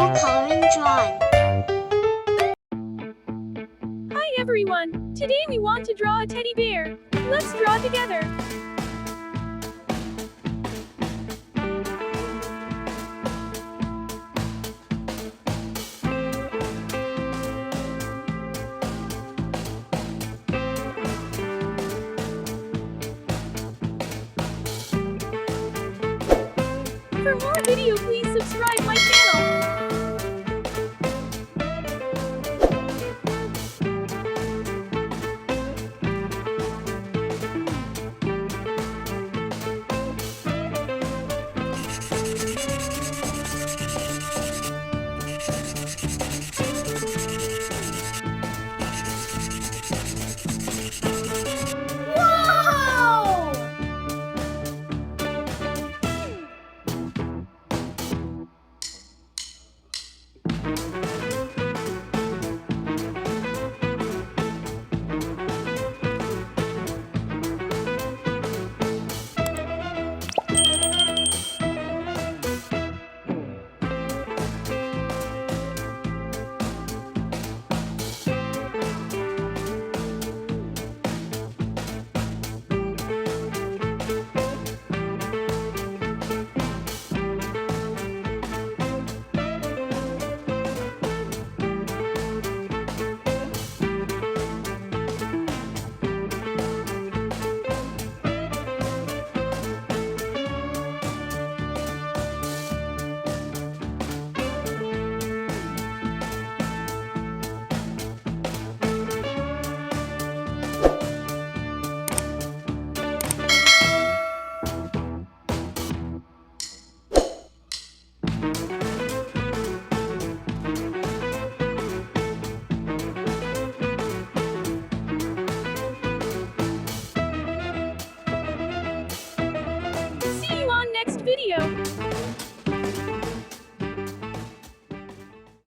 Masha coloring drawing. Hi everyone! Today we want to draw a teddy bear. Let's draw together. For more video, please subscribe my channel. See you on next video.